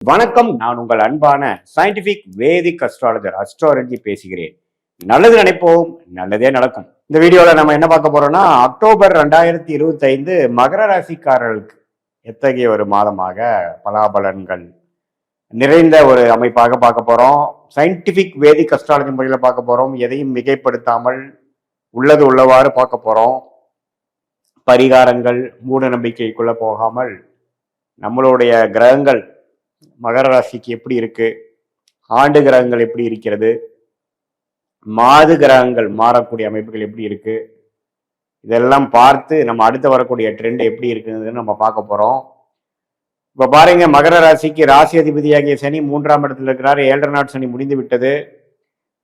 வணக்கம். நான் உங்கள் அன்பான சயின்டிபிக் வேதிக் அஸ்ட்ராலஜி பேசுகிறேன். நல்லது நினைப்போம், நல்லதே நடக்கும். இந்த வீடியோல நம்ம என்ன பார்க்க போறோம்னா, அக்டோபர் 2025 மகர ராசிக்காரர்களுக்கு எத்தகைய ஒரு மாதமாக பலாபலன்கள் நிறைந்த ஒரு அமைப்பாக பார்க்க போறோம். சயின்டிபிக் வேதிக் அஸ்ட்ராலஜி முறையில பார்க்க போறோம். எதையும் மிகைப்படுத்தாமல் உள்ளது உள்ளவாறு பார்க்க போறோம். பரிகாரங்கள், மூட நம்பிக்கைக்குள்ள போகாமல் நம்மளுடைய கிரகங்கள் மகர ராசிக்கு எப்படி இருக்கு, ஆண்டு கிரகங்கள் எப்படி இருக்கிறது, மாது கிரகங்கள் மாறக்கூடிய அமைப்புகள் எப்படி இருக்கு, இதெல்லாம் பார்த்து நம்ம அடுத்து வரக்கூடிய ட்ரெண்ட் எப்படி இருக்குன்னு நம்ம பார்க்க போறோம். இப்ப பாருங்க, மகர ராசிக்கு ராசி அதிபதியாகிய சனி 3ஆம் இடத்துல இருக்கிறார். 7 நாட் சனி முடிந்து விட்டது.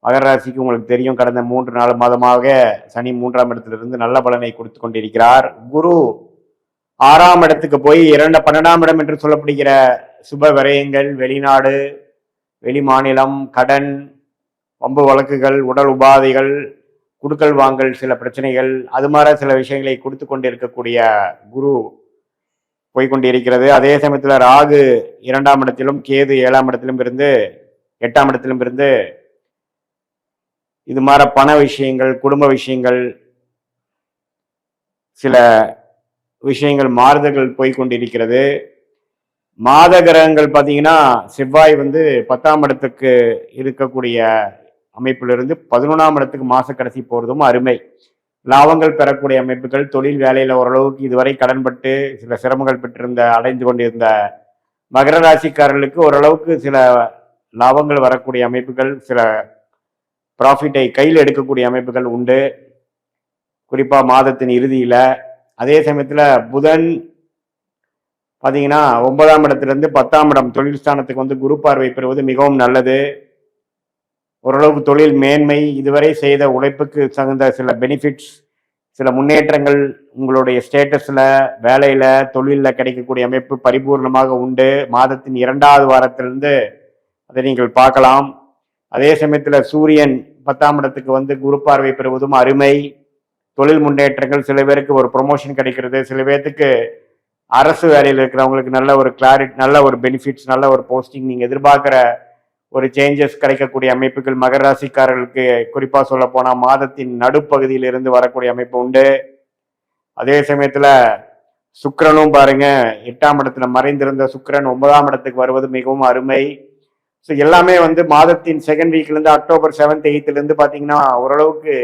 மகர ராசிக்கு உங்களுக்கு தெரியும், கடந்த 3-4 மாதமாக சனி 3ஆம் இடத்துல இருந்து நல்ல பலனை கொடுத்து கொண்டிருக்கிறார். குரு 6ஆம் இடத்துக்கு போய் 12ஆம் இடம் என்று சொல்லப்படுகிற சுப விரயங்கள், வெளிநாடு, வெளி மாநிலம், கடன், வம்பு வழக்குகள், உடல் உபாதைகள், குடுக்கல் வாங்கல், சில பிரச்சனைகள், அது மாதிரி சில விஷயங்களை கொடுத்து கொண்டிருக்கக்கூடிய குரு போய்கொண்டிருக்கிறது. அதே சமயத்தில் ராகு 2ஆம் இடத்திலும், கேது 7ஆம் இடத்திலும் இருந்து 8ஆம் இடத்திலும் இருந்து இது மாதிரி பண விஷயங்கள், குடும்ப விஷயங்கள், சில விஷயங்கள் மாறுதல்கள் போய்கொண்டிருக்கிறது. மாத கிரகங்கள் பார்த்தீங்கன்னா, செவ்வாய் 10ஆம் இடத்துக்கு இருக்கக்கூடிய அமைப்பிலிருந்து 11ஆம் இடத்துக்கு மாச கடைசி போறதும் அருமை. லாபங்கள் பெறக்கூடிய அமைப்புகள், தொழில் வேலையில ஓரளவுக்கு இதுவரை கடன்பட்டு சில சிரமங்கள் பெற்றிருந்த அடைந்து கொண்டிருந்த மகர ராசிக்காரர்களுக்கு ஓரளவுக்கு சில லாபங்கள் வரக்கூடிய அமைப்புகள், சில ப்ராஃபிட்டை கையில் எடுக்கக்கூடிய அமைப்புகள் உண்டு, குறிப்பா மாதத்தின் இறுதியில. அதே சமயத்துல புதன் பார்த்தீங்கன்னா 9ஆம் இடத்திலிருந்து 10ஆம் இடம் தொழில் ஸ்தானத்துக்கு குரு பார்வை பெறுவது மிகவும் நல்லது. ஓரளவுக்கு தொழில் மேன்மை, இதுவரை செய்த உழைப்புக்கு தகுந்த சில பெனிஃபிட்ஸ், சில முன்னேற்றங்கள் உங்களுடைய ஸ்டேட்டஸ்ல, வேலையில, தொழிலில் கிடைக்கக்கூடிய அமைப்பு பரிபூர்ணமாக உண்டு. மாதத்தின் 2வது வாரத்திலிருந்து அதை நீங்கள் பார்க்கலாம். அதே சமயத்தில் சூரியன் 10ஆம் இடத்துக்கு குரு பார்வை பெறுவதும் அருமை. தொழில் முன்னேற்றங்கள், சில பேருக்கு ஒரு ப்ரொமோஷன் கிடைக்கிறது, சில பேருக்கு அரசு வேலையில் இருக்கிறவங்களுக்கு நல்ல ஒரு கிளாரிட்டி, நல்ல ஒரு பெனிஃபிட்ஸ், நல்ல ஒரு போஸ்டிங், நீங்க எதிர்பார்க்கிற ஒரு சேஞ்சஸ் கிடைக்கக்கூடிய அமைப்புகள் மகர ராசிக்காரர்களுக்கு குறிப்பா சொல்ல போனா மாதத்தின் நடுப்பகுதியில் இருந்து வரக்கூடிய அமைப்பு உண்டு. அதே சமயத்துல சுக்கிரனும் பாருங்க, 8ஆம் இடத்துல மறைந்திருந்த சுக்கிரன் 9ஆம் இடத்துக்கு வருவது மிகவும் அருமை. ஸோ எல்லாமே மாதத்தின் செகண்ட் வீக்ல இருந்து அக்டோபர் 7th 8th இருந்து பாத்தீங்கன்னா ஓரளவுக்கு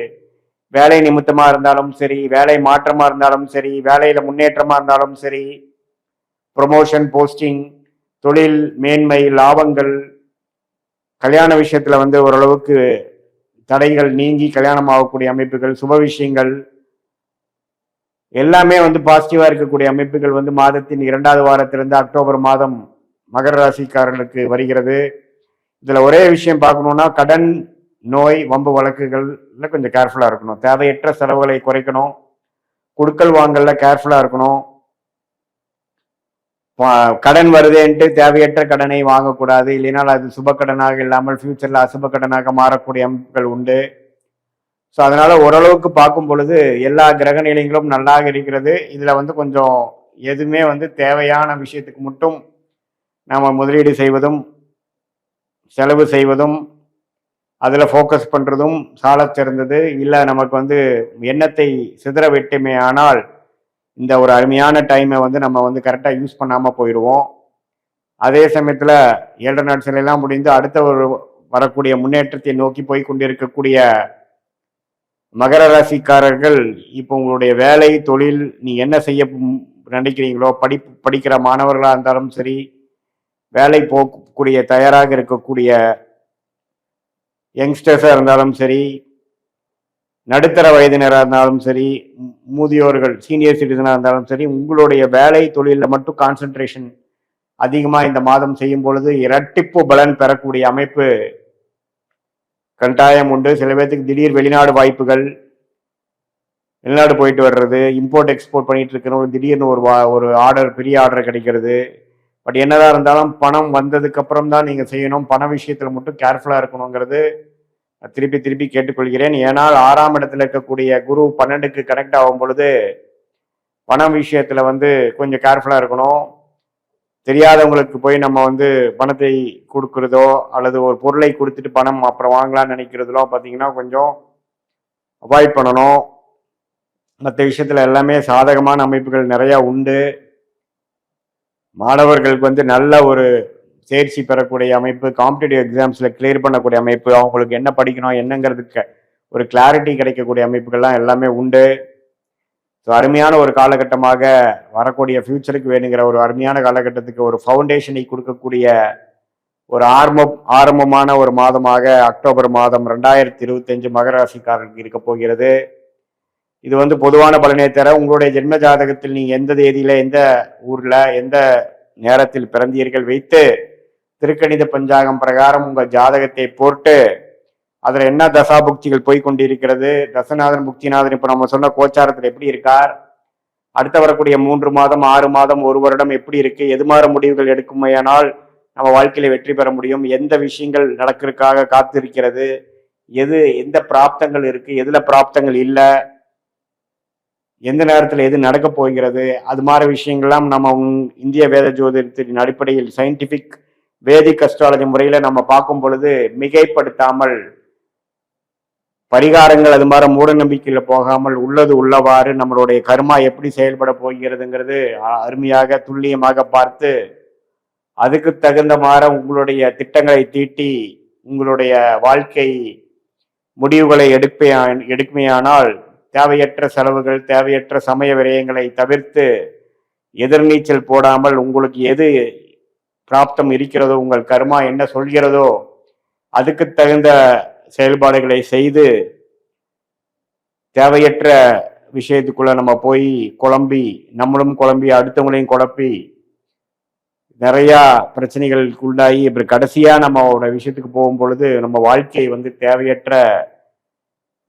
வேலை நிமித்தமா இருந்தாலும் சரி, வேலை மாற்றமா இருந்தாலும் சரி, வேலையில முன்னேற்றமா இருந்தாலும் சரி, ப்ரொமோஷன், போஸ்டிங், தொழில் மேன்மை, லாபங்கள், கல்யாண விஷயத்துல ஓரளவுக்கு தடைகள் நீங்கி கல்யாணம் ஆகக்கூடிய அமைப்புகள், சுப விஷயங்கள் எல்லாமே பாசிட்டிவா இருக்கக்கூடிய அமைப்புகள் மாதத்தின் 2வது வாரத்திலிருந்து அக்டோபர் மாதம் மகர ராசிக்காரர்களுக்கு வருகிறது. இதுல ஒரே விஷயம் பார்க்கணும்னா, கடன், நோய், வம்பு வழக்குகள்ல கொஞ்சம் கேர்ஃபுல்லா இருக்கணும். தேவையற்ற செலவுகளை குறைக்கணும். குடுக்கல் வாங்கல்ல கேர்ஃபுல்லா இருக்கணும். கடன் வருதேன்ட்டு தேவையற்ற கடனை வாங்கக்கூடாது. இல்லைனால் அது சுப கடனாக இல்லாமல் ஃபியூச்சர்ல அசுப கடனாக மாறக்கூடிய அமைப்புகள் உண்டு. ஸோ அதனால ஓரளவுக்கு பார்க்கும் பொழுது எல்லா கிரக நிலைகளும் நல்லாக இருக்கிறது. இதுல கொஞ்சம் எதுவுமே தேவையான விஷயத்துக்கு மட்டும் நாம முதலீடு செய்வதும், செலவு செய்வதும், அதில் ஃபோக்கஸ் பண்ணுறதும் சால சிறந்தது. இல்லை நமக்கு எண்ணத்தை சிதற விட்டுமே ஆனால் இந்த ஒரு அருமையான டைமை நம்ம கரெக்டாக யூஸ் பண்ணாமல் போயிடுவோம். அதே சமயத்தில் 7 நாட் சனியெல்லாம் முடிந்து அடுத்த ஒரு வரக்கூடிய முன்னேற்றத்தை நோக்கி போய் கொண்டிருக்கக்கூடிய மகர ராசிக்காரர்கள், இப்போ உங்களுடைய வேலை, தொழில், நீ என்ன செய்ய நினைக்கிறீங்களோ, படிக்கிற மாணவர்களாக இருந்தாலும் சரி, வேலை போகக்கூடிய தயாராக இருக்கக்கூடிய யங்ஸ்டர்ஸாக இருந்தாலும் சரி, நடுத்தர வயதினராக இருந்தாலும் சரி, முதியோர்கள், சீனியர் சிட்டிசனாக இருந்தாலும் சரி, உங்களுடைய வேலை தொழிலில் மட்டும் கான்சென்ட்ரேஷன் அதிகமாக இந்த மாதம் செய்யும் பொழுது இரட்டிப்பு பலன் பெறக்கூடிய அமைப்பு கட்டாயம் உண்டு. சில பேர்த்துக்கு திடீர் வெளிநாடு வாய்ப்புகள், வெளிநாடு போயிட்டு வர்றது, இம்போர்ட் எக்ஸ்போர்ட் பண்ணிட்டு இருக்கிறவங்க திடீர்னு ஒரு ஆர்டர், பெரிய ஆர்டர் கிடைக்கிறது. பட் என்னதான் இருந்தாலும் பணம் வந்ததுக்கு அப்புறம் தான் நீங்க செய்யணும். பண விஷயத்துல மட்டும் கேர்ஃபுல்லா இருக்கணுங்கிறது திருப்பி திருப்பி கேட்டுக்கொள்கிறேன். ஏனால் 6ஆம் இடத்துல இருக்கக்கூடிய குரு 12க்கு கனெக்ட் ஆகும் பொழுது பண விஷயத்துல கொஞ்சம் கேர்ஃபுல்லா இருக்கணும். தெரியாதவங்களுக்கு போய் நம்ம வந்து பணத்தை கொடுக்கறதோ அல்லது ஒரு பொருளை கொடுத்துட்டு பணம் அப்புறம் வாங்கலாம்னு நினைக்கிறதுலாம் பார்த்தீங்கன்னா கொஞ்சம் அவாய்ட் பண்ணணும். மற்ற விஷயத்துல எல்லாமே சாதகமான அமைப்புகள் நிறைய உண்டு. மாணவர்களுக்கு வந்து நல்ல ஒரு தேர்ச்சி பெறக்கூடிய அமைப்பு, காம்படிட்டிவ் எக்ஸாம்ஸ்ல கிளியர் பண்ணக்கூடிய அமைப்பு, அவங்களுக்கு என்ன படிக்கணும் என்னங்கிறதுக்கு ஒரு கிளாரிட்டி கிடைக்கக்கூடிய அமைப்புகள்லாம் எல்லாமே உண்டு. ஸோ அருமையான ஒரு காலகட்டமாக வரக்கூடிய ஃபியூச்சருக்கு வேணுங்கிற ஒரு அருமையான காலகட்டத்துக்கு ஒரு ஃபவுண்டேஷனை கொடுக்கக்கூடிய ஒரு ஆரம்பமான ஒரு மாதமாக அக்டோபர் மாதம் 2025 மகர ராசிக்காரர்களுக்கு இருக்க போகிறது. இது வந்து பொதுவான பலனை தர உங்களுடைய ஜென்ம ஜாதகத்தில் நீங்க எந்த தேதியில எந்த ஊர்ல எந்த நேரத்தில் பிறந்தீர்கள் வைத்து திருக்கணித பஞ்சாங்கம் பிரகாரம் உங்க ஜாதகத்தை போட்டு அதுல என்ன தசா புக்திகள் போய் கொண்டிருக்கிறது, தசநாதன் புக்திநாதன் இப்ப நம்ம சொன்ன கோச்சாரத்தில் எப்படி இருக்கார், அடுத்த வரக்கூடிய 3 மாதம் 6 மாதம் 1 வருடம் எப்படி இருக்கு, எது மாதிரி முடிவுகள் எடுக்குமையானால் நம்ம வாழ்க்கையில வெற்றி பெற முடியும், எந்த விஷயங்கள் நடக்கிறதுக்காக காத்திருக்கிறது, எந்த பிராப்தங்கள் இருக்கு, எதுல பிராப்தங்கள் இல்லை, எந்த நேரத்தில் எது நடக்க போகிறது, அது மாதிரி விஷயங்கள்லாம் நம்ம இந்திய வேத ஜோதிடத்தின் அடிப்படையில் சயின்டிபிக் வேதிக் அஸ்ட்ராலஜி முறையில நம்ம பார்க்கும் பொழுது மிகைப்படுத்தாமல் பரிகாரங்கள் அது மாதிரி மூட நம்பிக்கையில போகாமல் உள்ளது உள்ளவாறு நம்மளுடைய கர்மா எப்படி செயல்பட போகிறதுங்கிறது அருமையாக துல்லியமாக பார்த்து அதுக்கு தகுந்த மாதிரி உங்களுடைய திட்டங்களை தீட்டி உங்களுடைய வாழ்க்கை முடிவுகளை எடுக்குமையானால் தேவையற்ற செலவுகள் தேவையற்ற சமய விரயங்களை தவிர்த்து எதிர்நீச்சல் போடாமல் உங்களுக்கு எது பிராப்தம் இருக்கிறதோ உங்கள் கர்மா என்ன சொல்கிறதோ அதுக்கு தகுந்த செயல்பாடுகளை செய்து தேவையற்ற விஷயத்துக்குள்ள நம்ம போய் குழம்பி நம்மளும் குழம்பி அடுத்தவங்களையும் குழப்பி நிறைய பிரச்சனைகளுக்கு உண்டாகி இப்படி கடைசியா நம்மளோட விஷயத்துக்கு போகும் பொழுது நம்ம வாழ்க்கை வந்து தேவையற்ற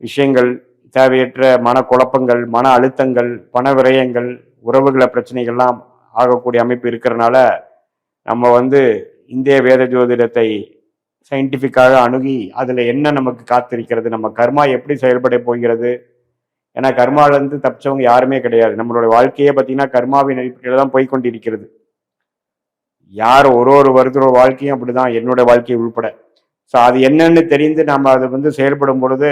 விஷயங்கள் தேவையற்ற மன குழப்பங்கள் மன அழுத்தங்கள் பண விரயங்கள் உறவுகள பிரச்சனைகள்லாம் ஆகக்கூடிய அமைப்பு இருக்கிறனால நம்ம வந்து இந்திய வேத ஜோதிடத்தை சயின்டிஃபிக்காக அணுகி அதில் என்ன நமக்கு காத்திருக்கிறது, நம்ம கர்மா எப்படி செயல்பட போகிறது. ஏன்னா கர்மாவிலேருந்து தப்பிச்சவங்க யாருமே கிடையாது. நம்மளோட வாழ்க்கையே பார்த்தீங்கன்னா கர்மாவின் அடிப்படையில் தான் போய்கொண்டிருக்கிறது. யார் ஒரு வருட வாழ்க்கையும் அப்படிதான், என்னோட வாழ்க்கையை உள்பட. ஸோ அது என்னன்னு தெரிந்து நம்ம அதை வந்து செயல்படும் பொழுது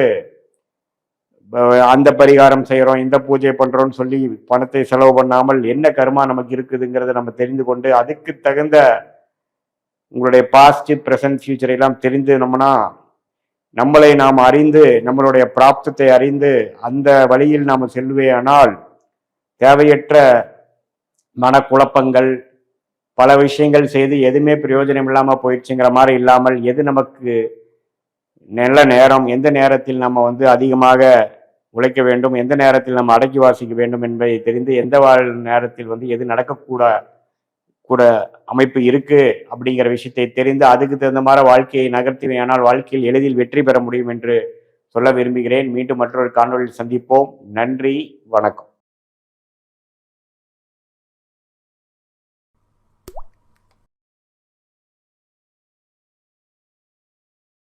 அந்த பரிகாரம் செய்கிறோம் இந்த பூஜை பண்ணுறோம்னு சொல்லி பணத்தை செலவு பண்ணாமல் என்ன கர்மா நமக்கு இருக்குதுங்கிறத நம்ம தெரிந்து கொண்டு அதுக்கு தகுந்த உங்களுடைய பாஸ்ட் பிரசன்ட் ஃபியூச்சர் எல்லாம் தெரிந்துனோம்னா நம்மளை நாம் அறிந்து நம்மளுடைய பிராப்தத்தை அறிந்து அந்த வழியில் நாம் செல்வேயானால் தேவையற்ற மனக்குழப்பங்கள் பல விஷயங்கள் செய்து எதுவுமே பிரயோஜனம் இல்லாமல் போயிடுச்சுங்கிற மாதிரி இல்லாமல் எது நமக்கு நல்ல நேரம் எந்த நேரத்தில் நம்ம வந்து அதிகமாக உழைக்க வேண்டும் எந்த நேரத்தில் நம்ம அடக்கி வாசிக்க வேண்டும் என்பதை தெரிந்து எந்த நேரத்தில் வந்து எது கூட அமைப்பு இருக்கு அப்படிங்கிற விஷயத்தை தெரிந்து அதுக்கு தகுந்த மாதிரி வாழ்க்கையை நகர்த்துவேயானால் வாழ்க்கையில் எளிதில் வெற்றி பெற முடியும் என்று சொல்ல விரும்புகிறேன். மீண்டும் மற்றொரு காணொலியில் சந்திப்போம். நன்றி, வணக்கம்.